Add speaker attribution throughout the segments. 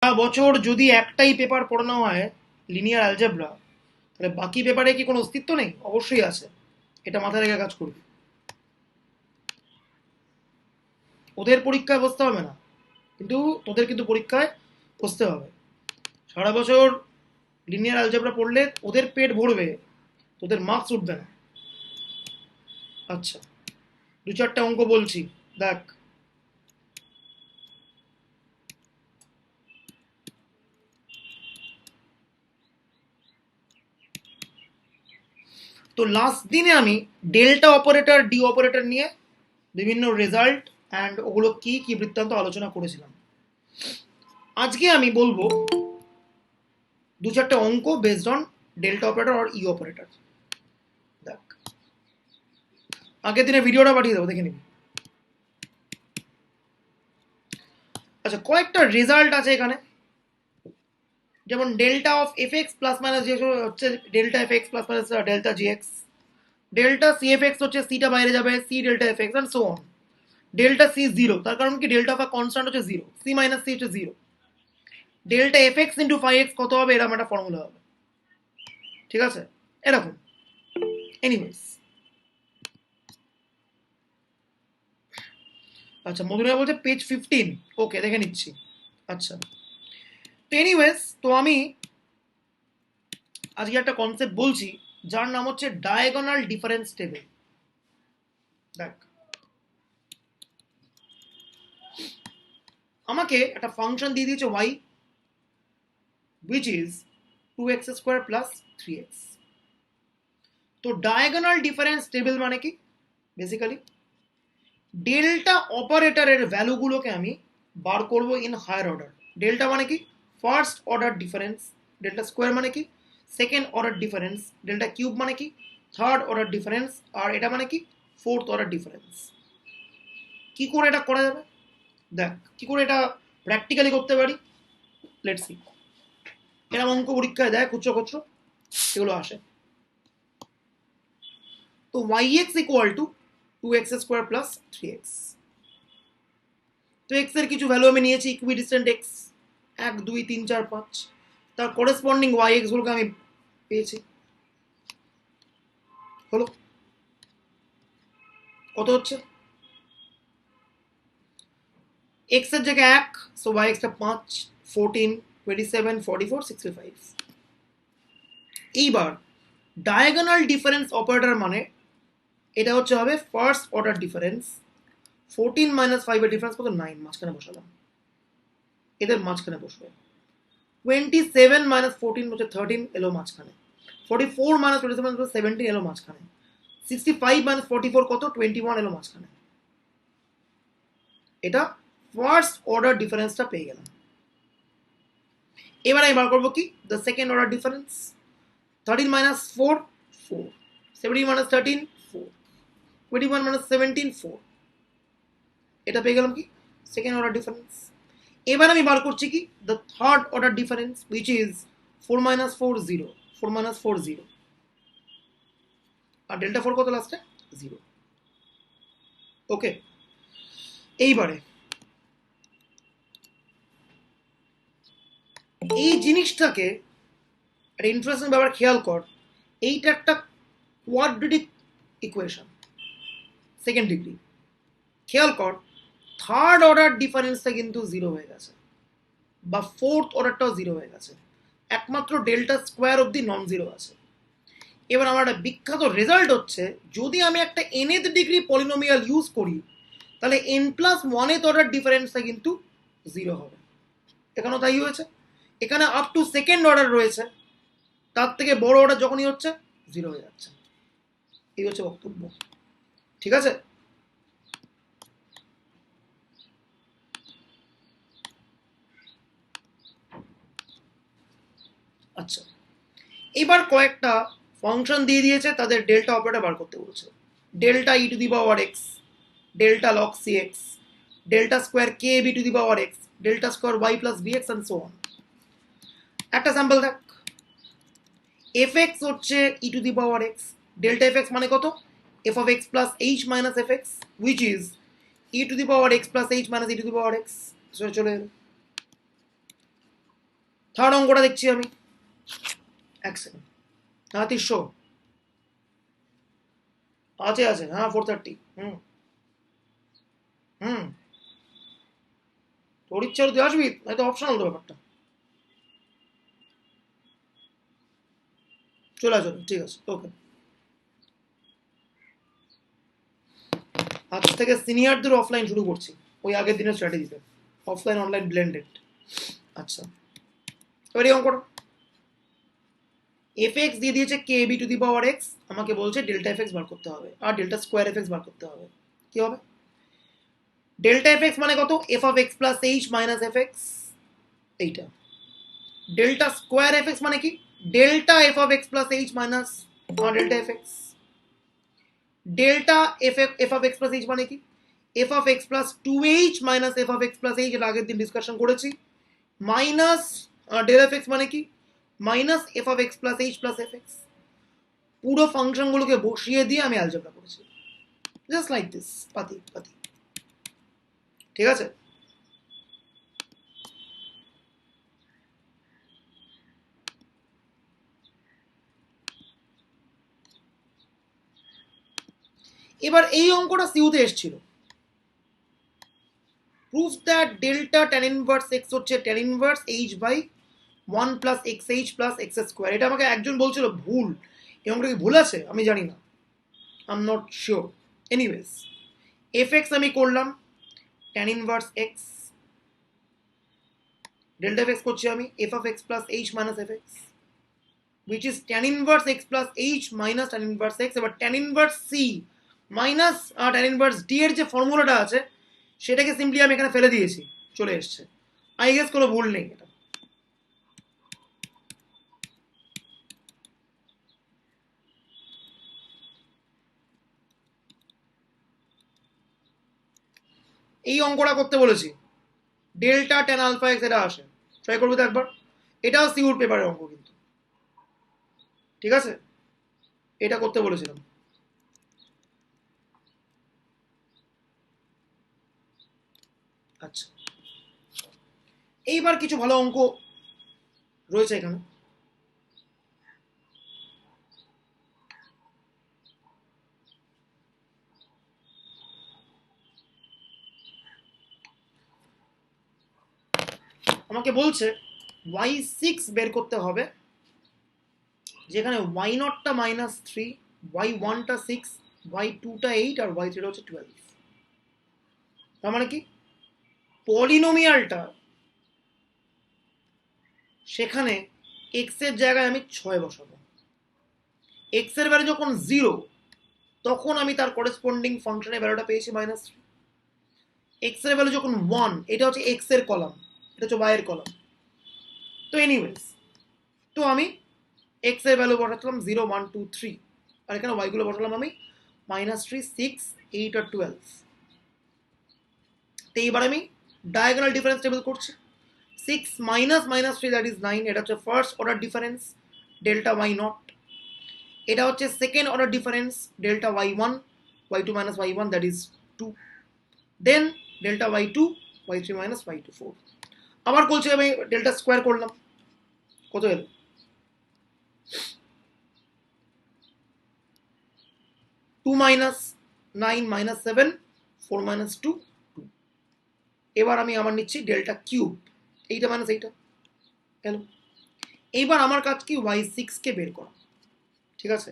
Speaker 1: বছর যদি একটাই পেপার পড়ানো হয় লিনিয়ার অ্যালজেব্রা, তাহলে বাকি পেপারে কি কোনো অস্তিত্ব নেই? অবশ্যই আছে। এটা মাথায় রেখে কাজ করবি। ওদের পরীক্ষায় বসতে হবে না, কিন্তু তোদের কিন্তু পরীক্ষায় বসতে হবে। সারা বছর লিনিয়ার অ্যালজেব্রা পড়লে ওদের পেট ভরবে, তোদের মার্কস উঠবে না। আচ্ছা, দু চারটা অঙ্ক বলছি, দেখ। তো লাস্ট দিনে আমি ডেল্টা অপারেটর, ডি অপারেটর নিয়ে বিভিন্ন রেজাল্ট অ্যান্ড ওগুলো কি কি বৃত্তান্ত আলোচনা করেছিলাম। আজকে আমি বলবো দু চারটে অঙ্ক বেসড অন ডেল্টা অপারেটর আর ই অপারেটর। দেখ, আগের দিনে ভিডিওটা পাঠিয়ে দেবো, দেখে নিবি। আচ্ছা, কয়েকটা রেজাল্ট আছে এখানে, যেমন delta of F X plus minus যে হচ্ছে delta F X plus minus delta G X, delta C F x হচ্ছে সিটা বাইরে যাবে, C delta F X and so on. Delta C zero, তার কারণ কি ডেল্টা অফ কনস্ট্যান্ট হচ্ছে জিরো, সি মাইনাস সি হচ্ছে zero. Delta F X into five X কত হবে, এরকম একটা ফর্মুলা হবে। ঠিক আছে, এরকম। এনিওয়েজ, আচ্ছা মধুরা বলছে পেজ 15, ওকে দেখে নিচ্ছি। আচ্ছা, তো এনিওয়েজ, তো আমি আজকে একটা কনসেপ্ট বলছি যার নাম হচ্ছে ডায়াগোনাল ডিফারেন্স টেবিল। দেখ, আমাকে একটা ফাংশন দিয়ে দিয়েছে y which is 2x square plus 3x। তো ডায়াগোনাল ডিফারেন্স টেবিল মানে কি? বেসিক্যালি ডেল্টা অপারেটরের ভ্যালুগুলোকে আমি বার করব ইন হায়ার অর্ডার। ডেল্টা মানে কি? First order difference. Delta square মানে কি? Second order difference. Delta cube মানে কি? Third order difference. আর এটা মানে কি? Fourth order difference. কি করে এটা করা যাবে? দেখ, কি করে এটা প্র্যাকটিক্যালি করতে পারি, লেটস সি। এরকম অঙ্ক পরীক্ষায় দেয়, খুচরো খুচরো এগুলো আসে। তো yx equal to 2x square plus 3x। তো এক্স এর কিছু ভ্যালু আমি নিয়েছি, ইকুইডিস্টেন্ট এক্স 1 2 3 4 5, তার করেসপন্ডিং ওয়াই এক্স গুলোকে আমি পেয়েছি। হলো কত হচ্ছে? এক্স এর জায়গায় 1, সো ওয়াই এক্সটা 5 14 27 44 65। এইবার ডায়াগোনাল ডিফারেন্স অপারেটর মানে এটা হচ্ছে হবে ফার্স্ট অর্ডার ডিফারেন্স। 14 মাইনাস 5 এর ডিফারেন্স কত? 9, মাঝখানে বসালাম, এদের মাঝখানে বসবে। 27 মাইনাস 14 হচ্ছে 13, এলো মাঝখানে। 44 মাইনাস 27 হচ্ছে 17, এলো মাঝখানে। 65 মাইনাস 44 কত? 21, এলো মাঝখানে। এটা ফার্স্ট অর্ডার ডিফারেন্সটা পেয়ে গেলাম। এবার আমি বার করবো কি? The second order difference. 13 minus 4 4, 17 minus 13 4, 21 minus 17 4। এটা পেয়ে গেলাম কি? Second order difference. এবার আমি বার করছি কি? The third order difference which is 4 minus 4 0, 4 minus 4 0, আর ডেল্টা 4 কত লাস্টে? 0। ওকে, এইবারে এই জিনিসটাকে একটা ইন্টারেস্টিং ব্যাপার খেয়াল কর। এইটা একটা কোয়াড্রেটিক ইকুয়েশন, সেকেন্ড ডিগ্রি। খেয়াল কর, থার্ড অর্ডার ডিফারেন্সটা কিন্তু জিরো হয়ে গেছে, বা ফোর্থ অর্ডারটাও জিরো হয়ে গেছে, একমাত্র ডেল্টা স্কোয়ার অব্দি নন জিরো আছে। এবার আমার একটা বিখ্যাত রেজাল্ট হচ্ছে, যদি আমি একটা nth ডিগ্রি পলিনোমিয়াল ইউজ করি, তাহলে n প্লাস ওয়ানথ অর্ডার ডিফারেন্সটা কিন্তু জিরো হবে। এখানেও তাই হয়েছে। এখানে আপ টু সেকেন্ড অর্ডার রয়েছে, তার থেকে বড় অর্ডার যখনই হচ্ছে জিরো হয়ে যাচ্ছে। এই হচ্ছে বক্তব্য। ঠিক আছে, আচ্ছা এবার কয়েকটা ফাংশন দিয়ে দিয়েছে, তাদের ডেল্টা অপারেটর বার করতে বলছে। Delta e to the power x, delta log c x, delta square k b to the power x, delta square y plus b x and so on. একটা স্যাম্পল দেখ, f x হচ্ছে e to the power x, delta F x মানে কত? F of x plus h minus f x which is e to the power x plus h minus e to the power x. চলে এলো। Third অঙ্কটা দেখছি আমি, এক second. হ্যাঁ 300 আছে আছে, হ্যাঁ 430। হুম হুম, তোর ইচ্ছা হলে তুই আসবি, হয়তো অপশনাল তো ব্যাপারটা। চলে আসো, ঠিক আছে, ওকে। আজ থেকে সিনিয়রদের অফলাইন শুরু করছি, ওই আগের দিনের স্ট্র্যাটেজিতে, অফলাইন অনলাইন ব্লেন্ডেড। আচ্ছা, এবার এই অঙ্কটা এফ এক্স দিয়ে দিয়েছে k b to the power x, আমাকে বলছে ডেল্টা এফ এক্স বার করতে হবে আর ডেল্টা স্কোয়ার এফ এক্স বার করতে হবে। কি হবে? ডেল্টা এফ এক্স মানে কত? F of x plus h minus f x, এইটা। ডেল্টা স্কোয়ার এফ এক্স মানে কি? Delta f of x plus h minus delta F x. Delta f of x plus h মানে কি? F of x plus two H minus F of x plus H, এটা আগের দিন discussion করেছি। Minus del F x মানে কি? Minus F of x plus H plus F x. পুরো ফাংশনগুলোকে বসিয়ে দিয়ে আমি অ্যালজেব্রা করেছি, জাস্ট লাইক দিস, পাতি পাতি। ঠিক আছে? এবার এই অঙ্কটা সিউতে এসেছিল, proof that delta tan inverse x হচ্ছে tan inverse h by 1 plus x h plus x square. এটা আমাকে একজন বলছিল ভুল, এই অঙ্কটা কি ভুল আছে আমি জানি না, I am not sure. Anyways, F x আমি করলাম tan inverse x, delta F x করছি আমি F of x plus h minus f x, which is tan inverse x plus h minus tan inverse x। এবার tan inverse c minus tan inverse d এর যে ফর্মুলাটা আছে সেটাকে simply আমি এখানে ফেলে দিয়েছি, চলে এসছে। আই গেস কোনো ভুল নেই এটা। এই অঙ্কটা করতে বলেছি, ডেল্টা ট্যান আলফা এক্স এটা আসে, ট্রাই করবি তো একবার। এটাও সিউর পেপারের অঙ্ক কিন্তু, ঠিক আছে? এটা করতে বলেছিলাম। আচ্ছা, এইবার কিছু ভালো অঙ্ক রয়েছে এখানে। আমাকে বলছে ওয়াই সিক্স বের করতে হবে, যেখানে ওয়াই নটটা মাইনাস থ্রি, ওয়াই ওয়ানটা সিক্স, ওয়াই টুটা এইট আর ওয়াই থ্রিটা হচ্ছে 12। তার মানে কি? পলিনোমিয়ালটা সেখানে এক্স এর জায়গায় আমি 6 বসাবো। এক্স এর ভ্যালু যখন 0 তখন আমি তার করেসপন্ডিং ফাংশনের ভ্যালুটা পেয়েছি মাইনাস থ্রি। এক্স এর ভ্যালু যখন 1, এটা হচ্ছে এক্স এর কলাম, এটা হচ্ছে ওয়াই এর কলাম। তো এনিওয়েজ, তো আমি এক্স এর ভ্যালু বসালাম 0 1 2 3, আর এখানে ওয়াই গুলো বসালাম আমি মাইনাস থ্রি, সিক্স, এইট আর 12। তো এইবার আমি ডায়াগোনাল ডিফারেন্স টেবিল করছি। 6 মাইনাস মাইনাস 3 দ্যাট ইজ 9, এটা হচ্ছে first order difference delta Y not. এটা হচ্ছে second order difference delta Y one, Y two minus Y one that is 2। Then delta Y two, Y three minus Y two 4। আবার বলছি আমি delta square করলাম, কত এলো? 2 মাইনাস 9 মাইনাস 7, 4 মাইনাস 2 2। এবার আমি আমার নিচ্ছি ডেল্টা কিউব, এইটা মাইনাস এইটা এলো। এইবার আমার কাজ কি? ওয়াই সিক্সকে বের করা, ঠিক আছে?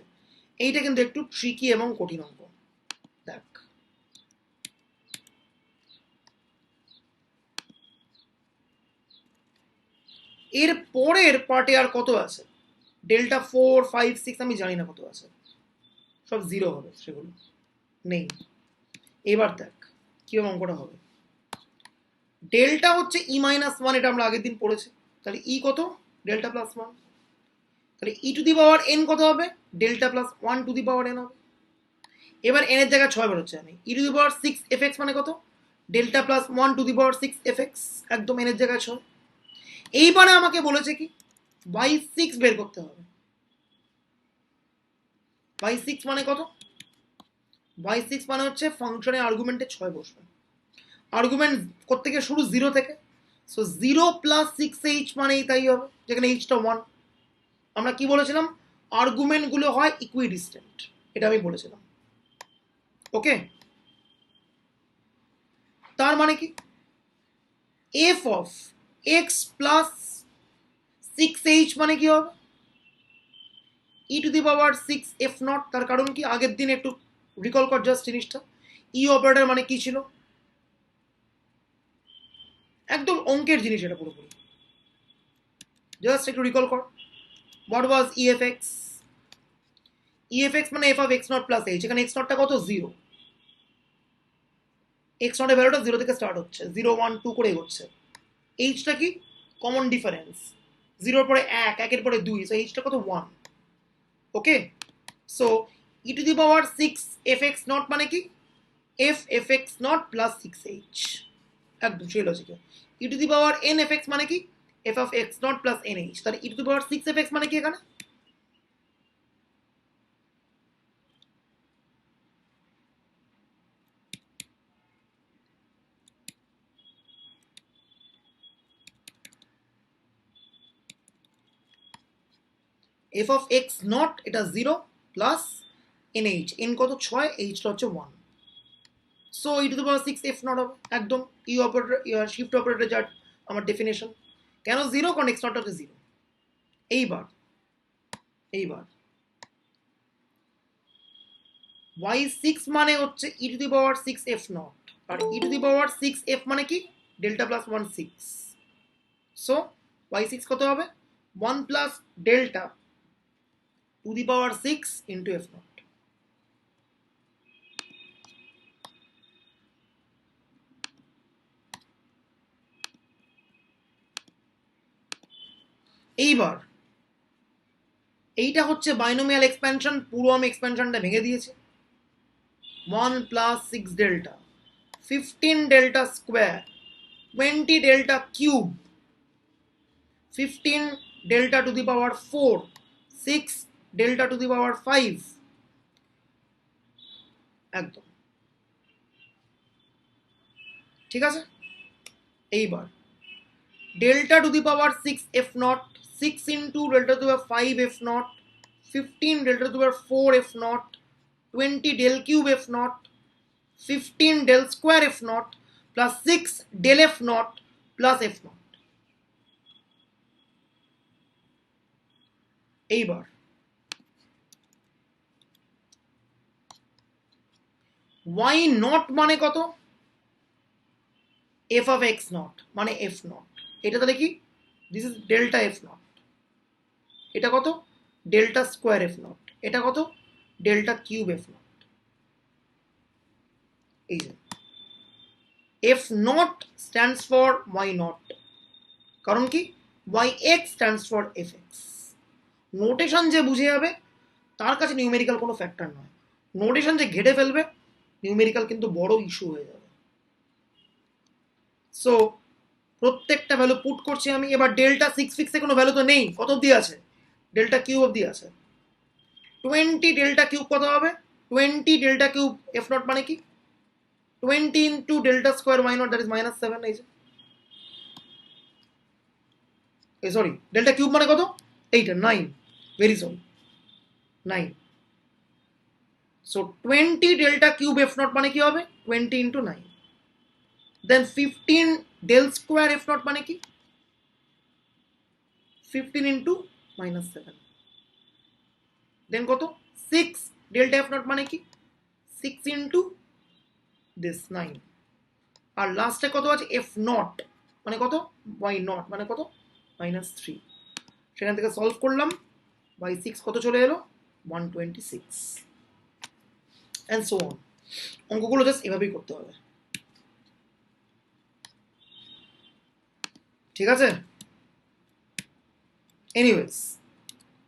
Speaker 1: এইটা কিন্তু একটু ট্রিকি এবং কঠিন অঙ্ক। দেখ, এর পরের পার্টে আর কত আছে? ডেল্টা 4 5 6 আমি জানি না কত আছে, সব জিরো হবে, সেগুলো নেই। এবার দেখ কিরকম অঙ্কটা হবে। ডেল্টা হচ্ছে ই মাইনাস ওয়ান, এটা আমরা আগের দিন পড়েছি। তাহলে ই কত? Delta plus one. তাহলে e to the power n কত হবে? Delta plus one to the power n হবে। এবার এন এর জায়গায় 6 বেরোচ্ছে আমি, e to the power six f x মানে কত? Delta plus one to the power six f x, একদম এন এর জায়গায় 6। এইবারে আমাকে বলেছে কি? ওয়াই সিক্স বের করতে হবে। ওয়াই সিক্স মানে কত? ওয়াই সিক্স মানে হচ্ছে ফাংশনের আর্গুমেন্টে 6 বসবে। আর্গুমেন্ট করতে গিয়ে শুরু 0 থেকে, সো 0 প্লাস 6h মানেই তাই হবে, যেখানে এইচটা 1। আমরা কি বলেছিলাম, আর্গুমেন্টগুলো হয় ইকুইডিস্টেন্ট, এটা আমি বলেছিলাম। ওকে, তার মানে কি f of x plus 6h মানে কি হবে ই টু দি পাওয়ার 6f0। তার কারণ কি, আগের দিন একটু রিকল কর জাস্ট জিনিসটা। ই অপারেটর মানে কি ছিল, একদম অঙ্কের জিনিস এটা পুরোপুরি, জাস্ট একটু রিকল কর। What was ইএফএক্স? ইএফএক্স মানে F of x not plus H, এখানে এক্স নটটা কত, 0। এক্স নটের ভ্যালুটা 0 থেকে স্টার্ট হচ্ছে, 0 1 2 করে এগোচ্ছে। এইচটা কি, কমন ডিফারেন্স, 0 পরে 1, 1 পরে 2, সো এইচটা কত, 1। Okay, so e to the power 6fx not মানে কি, f f x not plus 6h, একদম সেই লজিকে। E to the power n f x মানে কি, f of x not plus n h. তাহলে e to the power 6fx মানে কি এখানে, এফ অফ এক্স নট এটা 0 প্লাস এন এইচ, এন কত 6, এইচটা হচ্ছে 1। So e to the power 6f not হবে একদম ই অপারেটর, শিফট অপারেটর যার আমার ডেফিনেশন। কেন 0, কারণ এক্স নট হচ্ছে 0। এইবার এইবার y6 মানে হচ্ছে e to the power 6f not, আর e to the power 6f মানে কি, ডেল্টা প্লাস 1 6। সো y6 কত হবে, 1 plus delta to the power 6 into f not. এইবার এইটা হচ্ছে বাইনোমিয়াল এক্সপ্যানশন, পুরো আমি এক্সপ্যানশনটা ভেঙে দিয়েছি। 1 plus 6 delta, 15 delta square, 20 delta cube, 15 delta to the power 4, 6 delta to the power 5, একদম ঠিক আছে। এইবার delta to the power 6f not, 6 into delta to the power 5f not, 15 delta to the power 4f not, 20 del cube f not, 15 del square f naught plus 6 del f naught plus f naught। এইবার y not মানে কত, f of x not মানে f not, এটা তাহলে কি, this is delta f not, এটা কত, delta square f not, এটা কত, ডেল্টা কিউব f নট। এই যে f not stands for y not, কারণ কি yx stands for fx। Notation যে বুঝে যাবে তার কাছে নিউমেরিক্যাল কোনো ফ্যাক্টর নয়, নোটেশন যে ঘেটে ফেলবে নিউমেরিক্যাল কিন্তু বড় ইস্যু হয়ে যাবে। সো প্রত্যেকটা ভ্যালু পুট করছি আমি। এবার ডেল্টা 6 ফিক্সে কোনো ভ্যালু তো নেই, কত অব্দি আছে, ডেল্টা কিউব অব্দি আছে। 20 ডেল্টা কিউব কত হবে, 20 ডেল্টা কিউব এফ নট মানে কি, 20 into delta square y not, that is -7। এই যে সরি, ডেল্টা কিউব মানে কত, এইটা 9, very sorry 9। So 20 delta cube F nought মানে কি হবে, 20 into 9। Then 15 del square F nought মানে কি, 15 ইন্টু -7। দেন কত, 6 ডেল্টা এফ নট মানে কি, 6 ইন্টু দিস 9। আর লাস্টে কত আছে, এফ নট মানে কত, y নট মানে কত, -3। সেখান থেকে সলভ করলাম, y6 কত চলে এলো, 126, অ্যান্ড সো অন। অঙ্কগুলো জাস্ট এভাবেই করতে হবে, ঠিক আছে। এনিওয়েজ,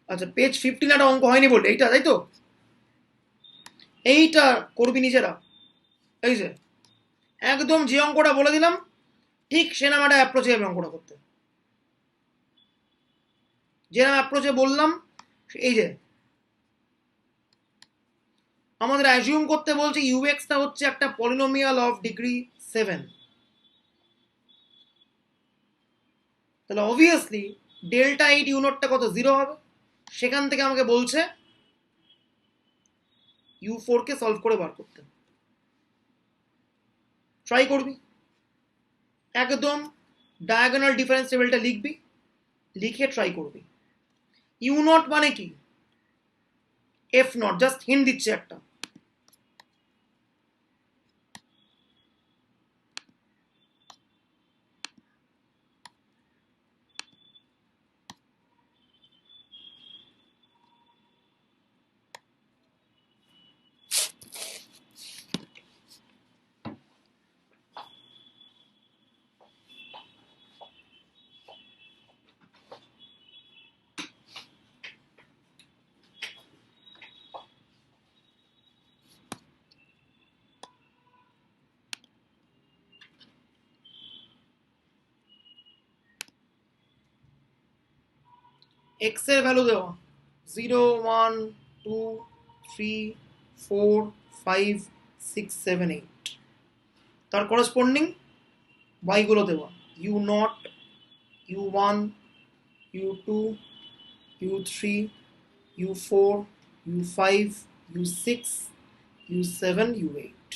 Speaker 1: আচ্ছা পেজ 15 একটা অঙ্ক হয়নি বললে, এইটা তাই তো, এইটা করবি নিজেরা। এই যে একদম যে অঙ্কটা বলে দিলাম ঠিক সে নাম একটা অ্যাপ্রোচে যাবে অঙ্কটা করতে, যে নাম অ্যাপ্রোচে বললাম। এই যে আমাদের অ্যাজিউম করতে বলছে ইউএক্সটা হচ্ছে একটা পলিনোমিয়াল অফ ডিগ্রি 7। তাহলে অবভিয়াসলি ডেল্টা এইট ইউ নটটা কত 0 হবে। সেখান থেকে আমাকে বলছে ইউ ফোরকে সলভ করে বার করতে। ট্রাই করবি, একদম ডায়াগোনাল ডিফারেন্স টেবিলটা লিখবি, লিখে ট্রাই করবি। ইউ নট মানে কি, এফ নট, জাস্ট হিন্ট দিচ্ছে একটা। এক্স এর ভ্যালু দেওয়া 0 1 2 3 4 5 6 7 8, তার করসপন্ডিং y গুলো দেওয়া U nought, U one, U two, U three, U four, U five, U six, U seven, U eight.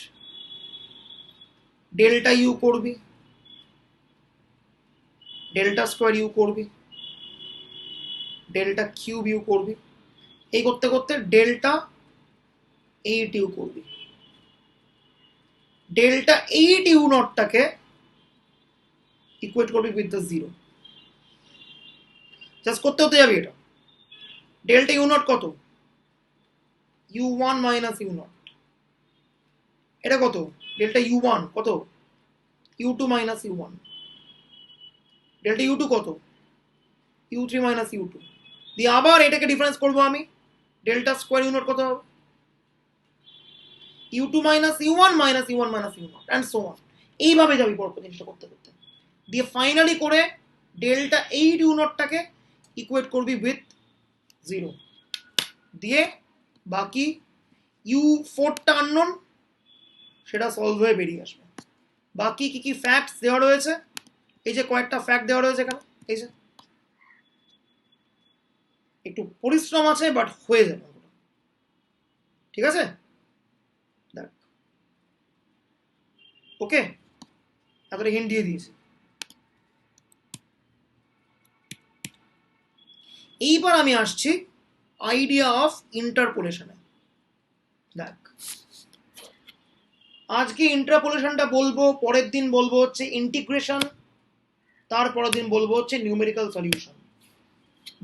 Speaker 1: Delta U করবি, ডেল্টা স্কোয়ার ইউ করবি, delta cube U করবি, এই করতে করতে ডেল্টা এইট ইউ করবি। Delta eight U নটটাকে equate করবি with the 0। Just করতে হতে যাবি এটা। ডেল্টা ইউ নট কত, U one minus U nought. এটা কত, ডেল্টা ইউ ওয়ান কত, you two minus you one. Delta u two কত, u three minus u two. দিয়ে আবার এটাকে ডিফারেন্স করবো আমি, ডেল্টা স্কোয়ার ইউ নট কত হবে, U two minus you one minus you one minus U nought and so on. এইভাবে যাবি পরপর জিনিসটা করতে করতে। দিয়ে ফাইনালি করে ডেল্টা এইট ইউ নটটাকে ইকুয়েট করবি উইথ 0। দিয়ে বাকি ইউ ফোরটা আননোন, সেটা সলভ হয়ে বেরিয়ে আসবে। বাকি কি কি ফ্যাক্টস দেওয়া রয়েছে, এই যে কয়েকটা ফ্যাক্ট দেওয়া রয়েছে এখানে, এই যে একটু পরিশ্রম আছে বাট হয়ে যাবে, ঠিক আছে। দেখ ওকে, এতটা হিন্ট দিয়ে দিয়েছি। এইবার আমি আসছি আইডিয়া অফ ইন্টারপোলেশনে। দেখ আজকে ইন্টারপোলেশনটা বলবো, পরের দিন বলবো হচ্ছে ইন্টিগ্রেশন, তারপরের দিন বলবো হচ্ছে নিউমেরিক্যাল সলিউশন।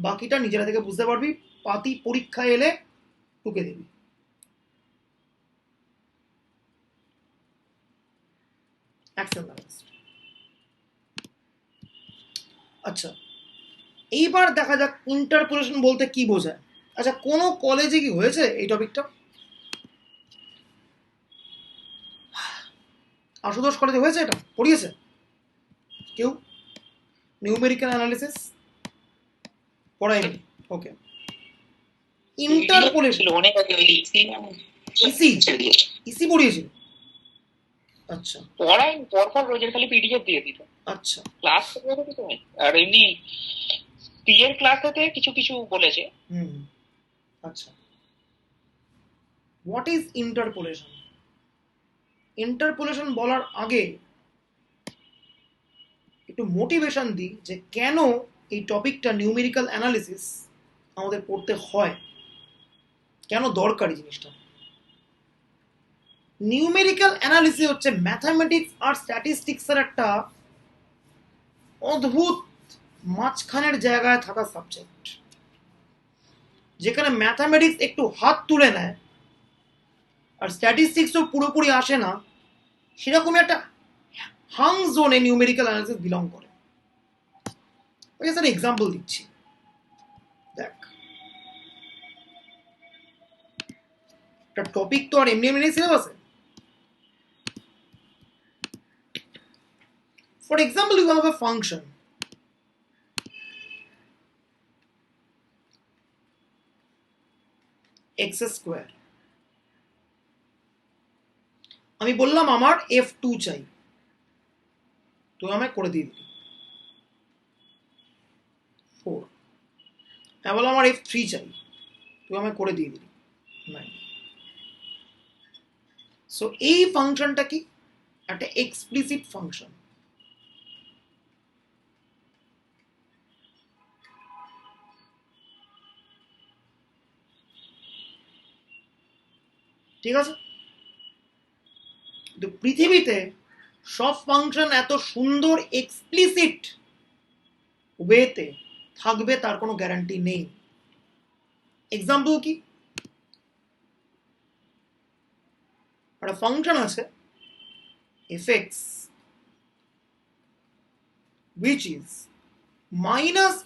Speaker 1: বাকিটা নিজেরা থেকে বুঝতে পারবি, পাতি পরীক্ষায় এলে টুকে দিবি। আচ্ছা এইবার দেখা যাক ইন্টারপোলেশন বলতে কি বোঝায়। আচ্ছা কোনো কলেজে কি হয়েছে এই টপিকটা? আশুতোষ কলেজে হয়েছে, এটা পড়িয়েছে কেউ? নিউমেরিক্যাল অ্যানালিসিস পড়ায়নি, ওকে। ইন্টারপোলেশন
Speaker 2: অনেক আগে
Speaker 1: ইসি ইসি পড়িয়েছিল। আচ্ছা
Speaker 2: পড়াই পরপর রোজের খালি পিডিএফ দিয়ে দিত।
Speaker 1: আচ্ছা
Speaker 2: ক্লাস করতে তুমি আর এমনি পিএর ক্লাসেতে কিছু কিছু বলেছে।
Speaker 1: আচ্ছা হোয়াট ইজ ইন্টারপোলেশন? ইন্টারপোলেশন বলার আগে একটু মোটিভেশন দিই যে কেন এই টপিকটা নিউমেরিক্যাল অ্যানালিসিস আমাদের পড়তে হয়, কেন দরকারি জিনিসটা। নিউমেরিক্যাল অ্যানালিসিস হচ্ছে ম্যাথামেটিক্স আর স্ট্যাটিস্টিক্সের একটা অদ্ভুত মাঝখানের জায়গায় থাকা সাবজেক্ট, যেখানে ম্যাথামেটিক্স একটু হাত তুলে নেয় আর স্ট্যাটিস্টিক্সও পুরোপুরি আসে না, সেরকমই একটা হাং জোনে নিউমেরিক্যাল অ্যানালিসিস বিলং করে। একটা এক্সাম্পল দিচ্ছি, দেখ একটা টপিক তো আর এমনি এমনি নেই সিলেবাসে। For example, you have a function x square, আমি বললাম আমার f2 চাই, তো আমায় করে দিয়ে দিলি। 4, এবার আমার f3 চাই, তুই আমায় করে দিয়ে দিলি 9। সো এই ফাংশনটা কি, একটা এক্সপ্লিসিট ফাংশন। ঠিক আছে, তো পৃথিবীতে সব ফাংশন এত সুন্দর এক্সপ্লিসিট ওয়েতে থাকবে তার কোনো গ্যারান্টি নেই। এক্সাম্পল কি, একটা ফাংশন আছে fx which is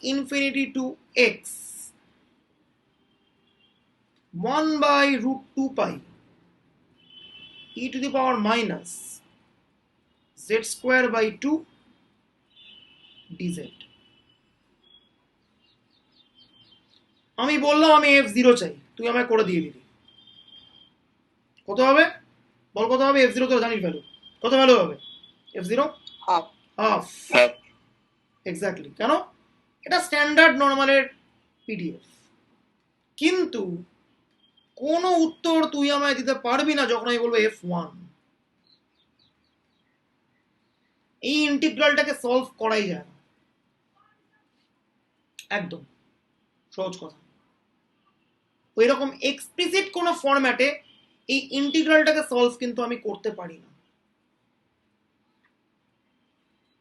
Speaker 1: -infinity to x 1/√2 pi e to the power minus z square by 2 dz। আমি বললাম আমি f0 চাই, তুই আমায় করে দিয়ে দিলি, কত হবে বল, কত হবে f0? তো জানিস ভ্যালু, কত ভ্যালু হবে f0?
Speaker 2: হাফ।
Speaker 1: Half, exactly. কেন? এটা স্ট্যান্ডার্ড নর্মালের পিডিএফ। কিন্তু কোনো উত্তর তুই আমায় দিতে পারবি না যখন আমি বলবো f1। এই ইন্টিগ্রালটাকে সলভ করাই যায় না, একদম সহজ কথা। ওই রকম এক্সপ্লিসিট কোনো ফরম্যাটে এই ইন্টিগ্রালটাকে সলভ কিন্তু আমি করতে পারি না।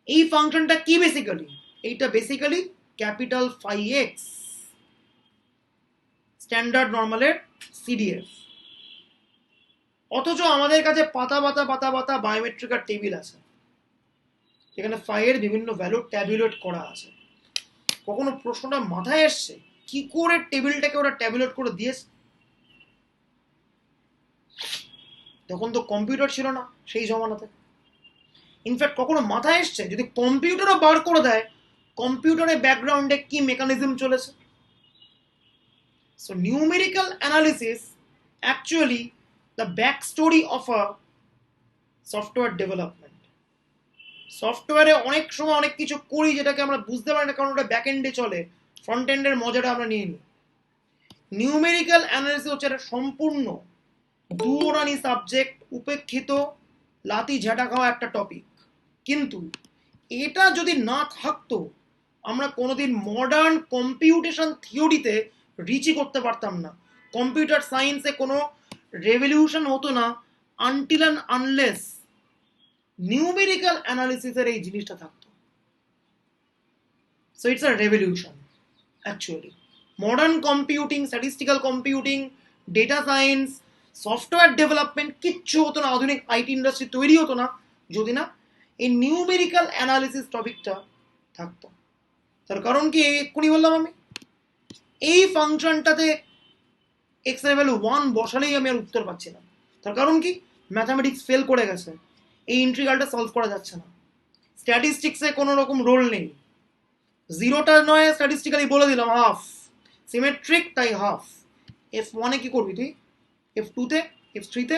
Speaker 1: এই ফাংশনটা কি বেসিক্যালি, এইটা basically capital phi x, standard নর্মালের সিডিএফ। অথচ আমাদের কাছে পাতা পাতা পাতা পাতা বায়োমেট্রিক আর টেবিল আছে, যেখানে ফাইয়ের বিভিন্ন ভ্যালু ট্যাবুলেট করা আছে। কখনো প্রশ্নটা মাথায় এসছে কি করে টেবিলটাকে ওরা ট্যাবুলেট করে দিয়েছে? তখন তো কম্পিউটার ছিল না সেই জমানাতে। ইনফ্যাক্ট কখনো মাথায় এসছে যদি কম্পিউটারও বার করে দেয়, কম্পিউটারের ব্যাকগ্রাউন্ডে কি মেকানিজম চলেছে? So numerical analysis actually the back story of a software development. সফটওয়্যারে অনেক সময় অনেক কিছু করি যেটাকে আমরা বুঝতে পারি না, কারণ ওটা ব্যাক এন্ডে চলে, ফ্রন্ট এন্ডের মজাটা আমরা নিয়ে নিই। নিউমেরিক্যাল অ্যানালিসিস হচ্ছে একটা সম্পূর্ণ দূরানি সাবজেক্ট, উপেক্ষিত, লাতি ঝাঁটা খাওয়া একটা টপিক। কিন্তু এটা যদি না থাকতো আমরা কোনোদিন মডার্ন কম্পিউটেশন থিওরিতে রিচই করতে পারতাম না। কম্পিউটার সায়েন্সে কোনো রেভলিউশন হতো না আনটিল অ্যান্ড আনলেস নিউমেরিক্যাল অ্যানালিসিসের এই জিনিসটা থাকতো। So it's a revolution actually. Modern computing, statistical computing, data science, software development কিচ্ছু হতো না, আধুনিক আইটি ইন্ডাস্ট্রি তৈরি হতো না যদি না এই নিউমেরিক্যাল অ্যানালিসিস টপিকটা থাকতো। তার কারণ কি, এক্ষুনি বললাম আমি, এই ফাংশনটাতে এক্স এর ভ্যালু 1 বসালেই আমি আর উত্তর পাচ্ছি না। তার কারণ কি, ম্যাথামেটিক্স ফেল করে গেছে, এই ইন্টিগ্রালটা সলভ করা যাচ্ছে না। স্ট্যাটিস্টিক্সে কোনো রকম রোল নেই, জিরোটা নয় স্ট্যাটিস্টিক্যালি বলে দিলাম হাফ, সিমেট্রিক তাই হাফ। f1 এ কি করবি তুই, f2 তে, f3 তে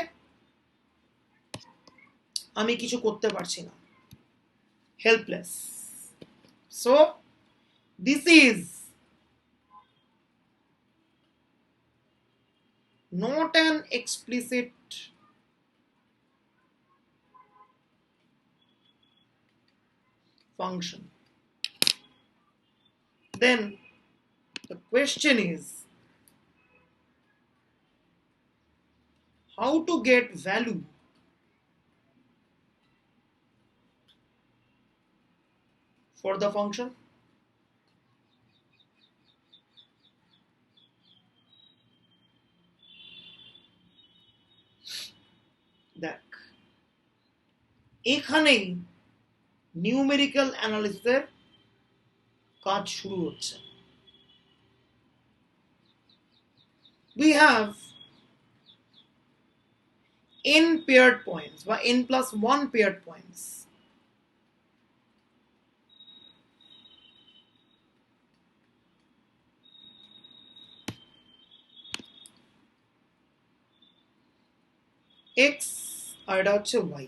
Speaker 1: আমি কিছু করতে পারছি না, helpless. So this is not an explicit function. Then the question is how to get value for the function. দেখ, এখানেই নিউমেরিক্যাল অ্যানালিসিসের কাজ শুরু হচ্ছে। We have n paired points বা n+1 paired points. x আর এটা হচ্ছে y।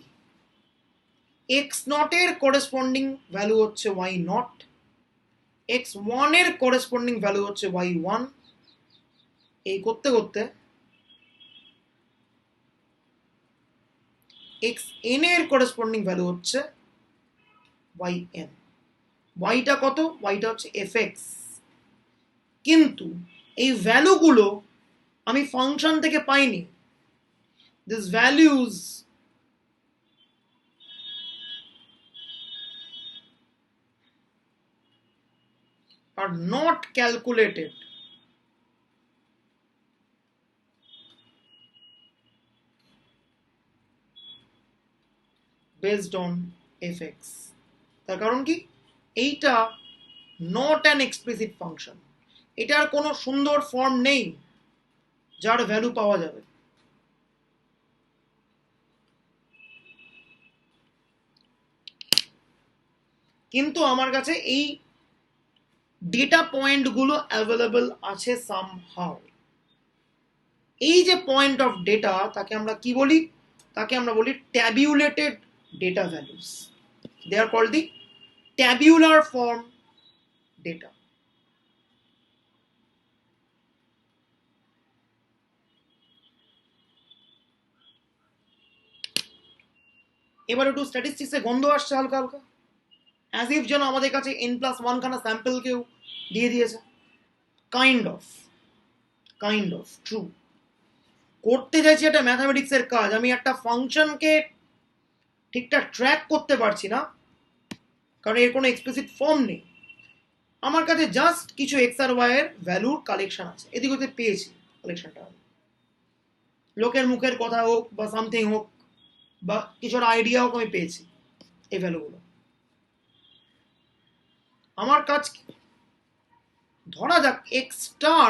Speaker 1: x নট এর corresponding value হচ্ছে y নট, x1 এর করেসপন্ডিং ভ্যালু হচ্ছে y1, এই করতে করতে xn এর করেসপন্ডিং ভ্যালু হচ্ছে yn। yটা কত? yটা হচ্ছে fx। কিন্তু এই ভ্যালুগুলো আমি ফাংশন থেকে পাইনি। This values are not calculated based on fx। তার কারণ কি? এইটা নট অ্যান এক্সপ্লিসিট ফাংশন, এটার কোনো সুন্দর ফর্ম নেই যার ভ্যালু পাওয়া যাবে। কিন্তু আমার কাছে এই ডেটা পয়েন্টগুলো অ্যাভেলেবল আছে সামহাউ। এই যে পয়েন্ট অফ ডেটা, তাকে আমরা কি বলি? তাকে আমরা বলি tabulated data values. They are called the tabular form data. এবার একটু স্ট্যাটিস্টিক্সে গন্ধ আসছে হালকা হালকা, অ্যাজ ইফ যেন আমাদের কাছে n+1 খানা স্যাম্পল কেউ দিয়ে দিয়েছে। Kind of true. করতে চাইছি একটা ম্যাথামেটিক্সের কাজ, আমি একটা ফাংশনকে ঠিকঠাক ট্র্যাক করতে পারছি না, কারণ এর কোনো এক্সপ্লিসিট ফর্ম নেই। আমার কাছে জাস্ট কিছু এক্স আর ওয়াই এর ভ্যালুর কালেকশন আছে, এদিক ওদিক পেয়েছি কালেকশনটা। লোকের মুখের কথা হোক বা সামথিং হোক বা কিছুর আইডিয়া হোক, আমি পেয়েছি এই ভ্যালুগুলো। আমার কাজ কি? ধরা যাক এক্স স্টার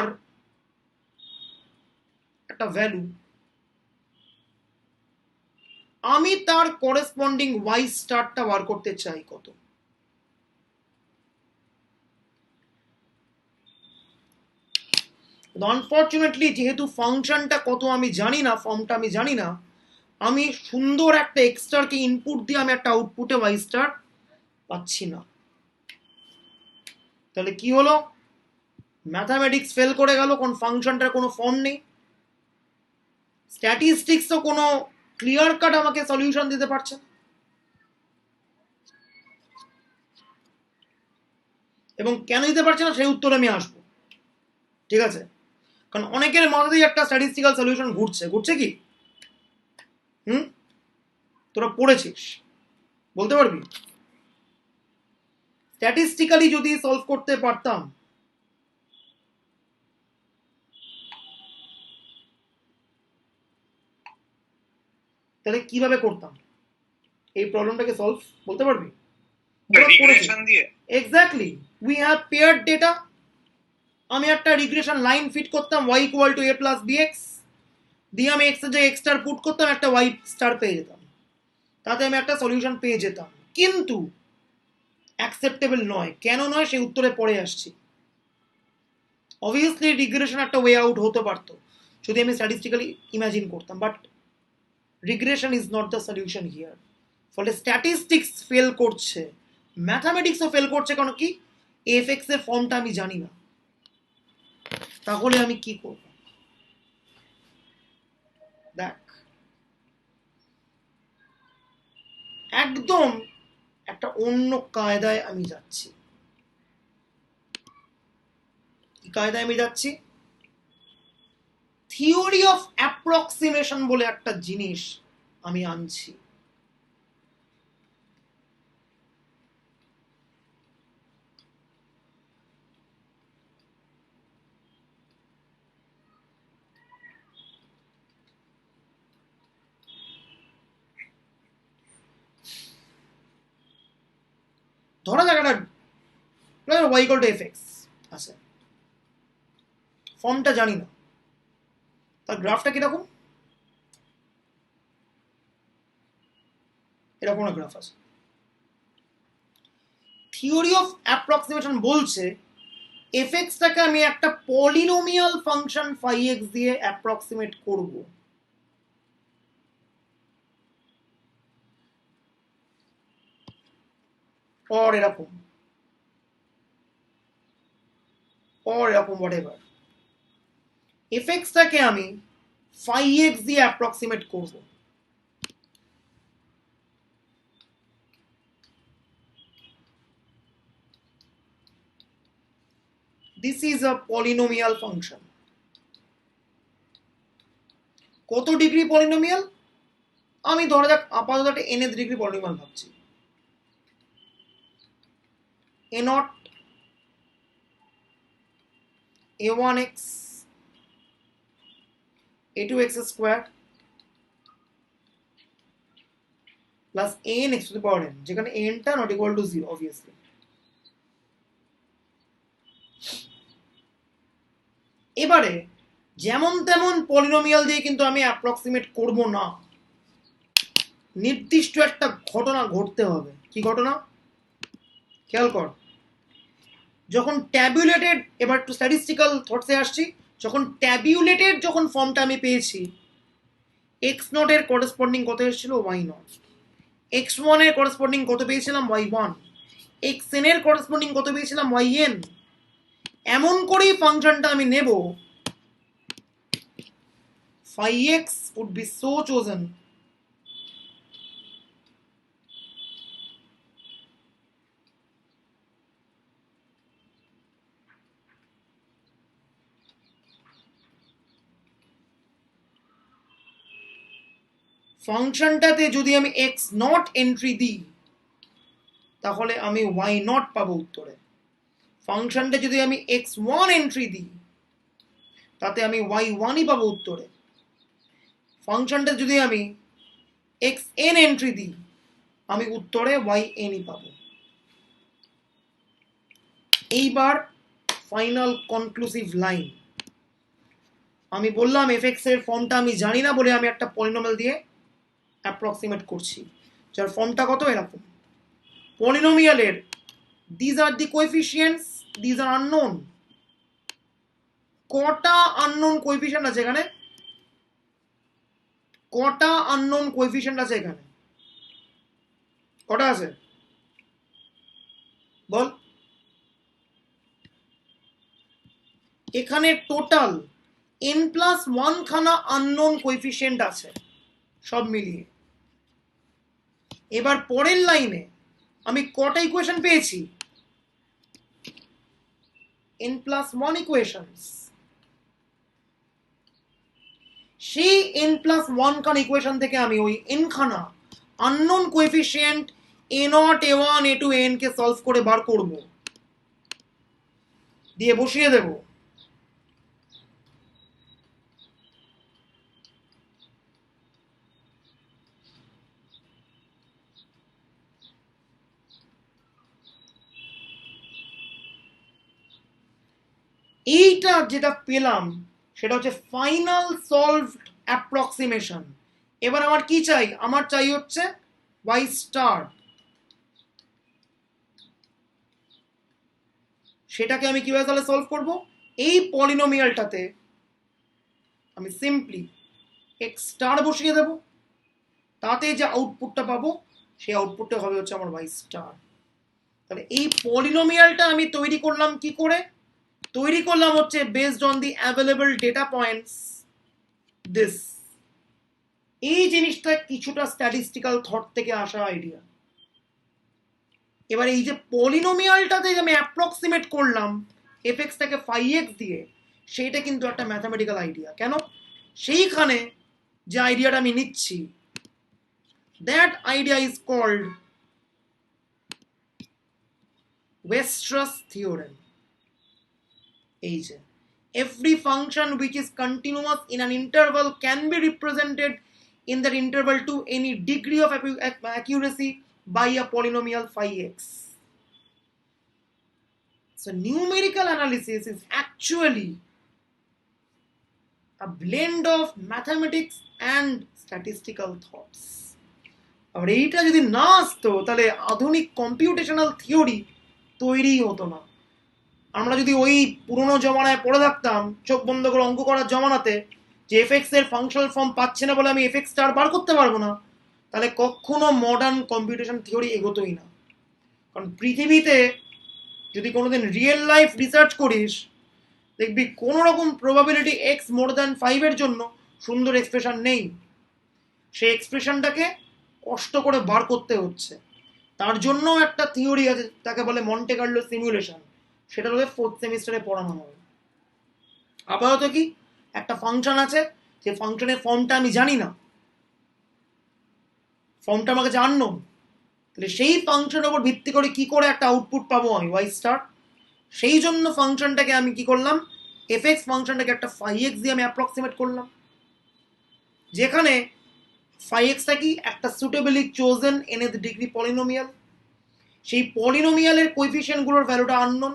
Speaker 1: একটা ভ্যালু, আমি তার করেসপন্ডিং ওয়াই স্টারটা বার করতে চাই কত। আনফর্চুনেটলি যেহেতু ফাংশনটা কত আমি জানি না, ফর্মটা আমি জানি না, আমি সুন্দর একটা এক্স স্টারকে ইনপুট দিয়ে আমি একটা আউটপুটে ওয়াই স্টার পাচ্ছি না। তাহলে কি হলো? ম্যাথামেটিক্স ফেল করে গেল, কোন ফাংশনটার কোনো ফর্ম নেই। স্ট্যাটিস্টিক্সও কোনো ক্লিয়ার কাট আমাকে সলিউশন দিতে পারছে না। এবং কেন দিতে পারছে না সেই উত্তরে আমি আসবো, ঠিক আছে? কারণ অনেকের মাথাতেই একটা স্ট্যাটিস্টিক্যাল সলিউশন ঘুরছে কি? তোরা পড়েছিস, বলতে পারবি? স্ট্যাটিস্টিক্যালি যদি সলভ করতে পারতাম, তাহলে কিভাবে করতাম এই প্রবলেমটাকে সলভ, বলতে পারবি?
Speaker 2: রিগ্রেশন দিয়ে।
Speaker 1: Exactly, we have paired data. আমি একটা রিগ্রেশন লাইন ফিট করতাম y equal to a plus bx, দিয়ে আমি এক্স এর যে এক্স স্টার পুট করতাম, একটা y স্টার পেয়ে যেতাম, তাতে আমি একটা সলিউশন পেয়ে যেতাম। কিন্তু অ্যাকসেপ্টেবল নয়। কেন নয় সেই উত্তরে পরে আসছি। অবভিয়াসলি রিগ্রেশন একটা ওয়ে আউট হতে পারতো যদি আমি স্ট্যাটিস্টিক্যালি ইমাজিন করতাম, but regression is not the solution here. ফলে স্ট্যাটিস্টিক্স ফেল করছে, ম্যাথামেটিক্সও ফেল করছে। কারণ কি? এফএক্স এর ফর্মটা আমি জানি না। তাহলে আমি কি করব? দেখ, একদম একটা অন্য কায়দায় আমি যাচ্ছি। কি কায়দায় আমি যাচ্ছি? থিওরি অফ অ্যাপ্রক্সিমেশন বলে একটা জিনিস আমি আনছি। ধরা যাক একটা y ইকুয়াল টু fx আছে, ফর্মটা জানি না, তার গ্রাফটা কিরকম? এরকম একটা গ্রাফ আছে। থিওরি অফ অ্যাপ্রক্সিমেশন বলছে এফএক্সটাকে আমি একটা পলিনোমিয়াল ফাংশন ফাই এক্স দিয়ে অ্যাপ্রক্সিমেট করব। और এরকম or এরকম whatever, fxটাকে আমি phi x দিয়ে অ্যাপ্রক্সিমেট করব। This is a polynomial function. কত ডিগ্রি পলিনোমিয়াল? আমি ধরা যাক আপাতত একটা nth ডিগ্রি পলিনোমিয়াল ভাবছি। a0 a1x a2x square plus anx to the power n, যেখানে n টা not equal to 0 obviously। এবারে যেমন তেমন পলিনোমিয়াল দিয়ে কিন্তু আমি অ্যাপ্রক্সিমেট করব না, নির্দিষ্ট একটা ঘটনা ঘটতে হবে। কি ঘটনা? খেয়াল কর, যখন ট্যাবুলেটেড, এবার একটু স্ট্যাটিস্টিক্যাল থটসে আসছি, যখন ট্যাবুলেটেড যখন ফর্মটা আমি পেয়েছি, এক্স নট এর করেসপন্ডিং কত এসেছিল? Y nought. এক্স ওয়ান এর করেসপন্ডিং কত পেয়েছিলাম? Y one. এক্স এন এর করেসপন্ডিং কত পেয়েছিলাম? Y N. এমন করেই ফাংশনটা আমি নেব, phi x would be so chosen ফাংশনটাতে যদি আমি x নট এন্ট্রি দিই তাহলে আমি y নট পাবো উত্তরে। ফাংশনটা যদি আমি x1 এন্ট্রি দিই তাতে আমি y1ই পাবো উত্তরে। ফাংশনটা যদি আমি xn এন্ট্রি দিই আমি উত্তরে ynই পাবো। এইবার ফাইনাল কনক্লুসিভ লাইন, আমি বললাম fx এর ফর্মটা আমি জানি না বলে আমি একটা পলিনোমিয়াল দিয়ে অ্যাপ্রক্সিমেট করছি, যার ফর্মটা কত এরকম। পলিনোমিয়ালের these are the coefficients, these are unknown. কটা আননোন কোএফিসিয়েন্ট আছে এখানে? কটা আননোন কোএফিসিয়েন্ট আছে এখানে? কটা আছে বল? এখানে টোটাল n+1 খানা আননোন কোএফিসিয়েন্ট আছে সব মিলিয়ে। এবার পরের লাইনে আমি কটা ইকুয়েশন পেয়েছি? n+1 equations. সেই n+1 খানা ইকুয়েশন থেকে আমি ওই n খানা unknown coefficient a0 a1 a2 an K solve করে বার করব, দিয়ে বসিয়ে দেব। এইটা যেটা পেলাম সেটা হচ্ছে ফাইনাল সলভড অ্যাপ্রক্সিমেশন। এবার আমার কি চাই? আমার চাই হচ্ছে y স্টার। সেটাকে আমি কিভাবে তাহলে সলভ করব? এই পলিনোমিয়ালটাতে আমি সিম্পলি x স্টার বসিয়ে দেব, তাতে যে আউটপুটটা পাবো সেই আউটপুটটা হবে হচ্ছে আমার y স্টার। তাহলে এই পলিনোমিয়ালটা আমি তৈরি করলাম কি করে? তৈরি করলাম হচ্ছে based on the available data points this. এই জিনিসটা কিছুটা স্ট্যাটিস্টিক্যাল থট থেকে আসা আইডিয়া। এবার এই যে পলিনোমিয়ালটাতে আমি অ্যাপ্রক্সিমেট করলাম fxটাকে phi x দিয়ে, সেইটা কিন্তু একটা ম্যাথামেটিক্যাল আইডিয়া। কেন? সেইখানে যে আইডিয়াটা আমি নিচ্ছি, that idea is called Weierstrass theorem. এই যে every function which is continuous in an interval can be represented in that interval to any degree of accuracy by a polynomial phi x. So numerical analysis is actually a blend of mathematics and statistical thoughts. আর এইটা যদি না আসতো তাহলে আধুনিক computational theory তৈরি হতো না। আমরা যদি ওই পুরনো জমানায় পড়ে থাকতাম চোখ বন্ধ করে অঙ্ক করার জমানাতে, যে এফএক্স এর ফাংশনাল ফর্ম পাচ্ছে না বলে আমি এফএক্স স্টার বার করতে পারবো না, তাহলে কখনো মডার্ন কম্পিউটেশন থিওরি এগোতোই না। কারণ পৃথিবীতে যদি কোনোদিন রিয়েল লাইফ রিসার্চ করিস দেখবি কোনো রকম প্রবাবিলিটি এক্স মোর দ্যান 5 এর জন্য সুন্দর এক্সপ্রেশন নেই, সেই এক্সপ্রেশনটাকে কষ্ট করে বার করতে হচ্ছে। তার জন্য একটা থিওরি আছে, তাকে বলে মন্টে কার্লো সিমুলেশন, সেটা হলে 4th সেমিস্টারে পড়ানো হবে। আপাতত কি একটা ফাংশন আছে, যে ফাংশনের ফর্মটা আমি জানি না, ফর্মটা আমার কাছে আননোন, তাহলে সেই ফাংশনের উপর ভিত্তি করে কি করে একটা আউটপুট পাবো আমি ওয়াই স্টার, সেই জন্য ফাংশনটাকে আমি কি করলাম, এফ এক্স ফাংশনটাকে একটা ফাই এক্স দিয়ে আমি অ্যাপ্রক্সিমেট করলাম, যেখানে ফাই এক্সটা কি একটা সুটেবলি চোজেন nth ডিগ্রি পলিনোমিয়াল, সেই পলিনোমিয়ালের কোএফিসিয়েন্টগুলোর ভ্যালুটা আননোন,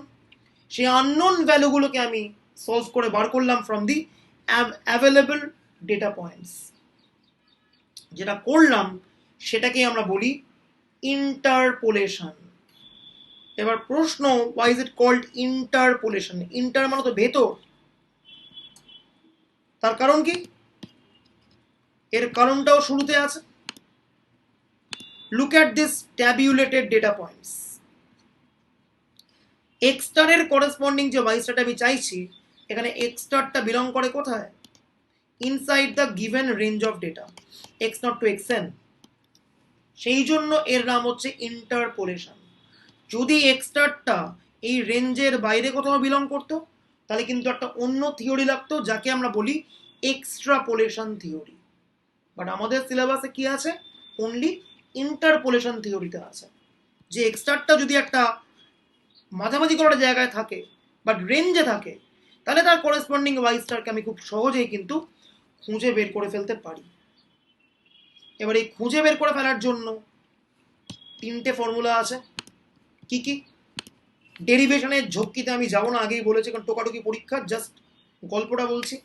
Speaker 1: সেই আননোন ভ্যালুগুলোকে আমি সলভ করে বার করলাম from the available data points. যেটা করলাম সেটাকে আমরা বলি ইন্টারপোলেশন। এবার প্রশ্ন, why is it called interpolation? Inter মানে তো ভেতর, তার কারণ কি? এর কারণটাও শুরুতে আছে। Look at this tabulated data points. X স্টারের করেসপন্ডিং যে ওয়াই স্টারটা আমি চাইছি, এখানে এক্স স্টারটা বিলং করে কোথায়? Inside the given range of data X nought to X N, সেই জন্য এর নাম হচ্ছে ইন্টারপোলেশন। যদি এক্স স্টারটা এই রেঞ্জের বাইরে কোথাও বিলং করতো, তাহলে কিন্তু একটা অন্য থিওরি লাগতো, যাকে আমরা বলি এক্সট্রাপোলেশন থিওরি। বাট আমাদের সিলেবাসে কি আছে? অনলি ইন্টারপোলেশন থিওরিটা আছে, যে এক্স স্টারটা যদি একটা মাঝামাঝি করার জায়গায় থাকে বাট রেঞ্জে থাকে, তাহলে তার করেসপন্ডিং ওয়াই স্টারকে আমি খুব সহজেই কিন্তু খুঁজে বের করে ফেলতে পারি। এবার এই খুঁজে বের করে ফেলার জন্য 3টে ফর্মুলা আছে। কি কি? ডেরিভেশনের ঝক্কিতে আমি যাবো না, আগেই বলেছি, কারণ টোকাটুকি পরীক্ষা, জাস্ট গল্পটা বলছি।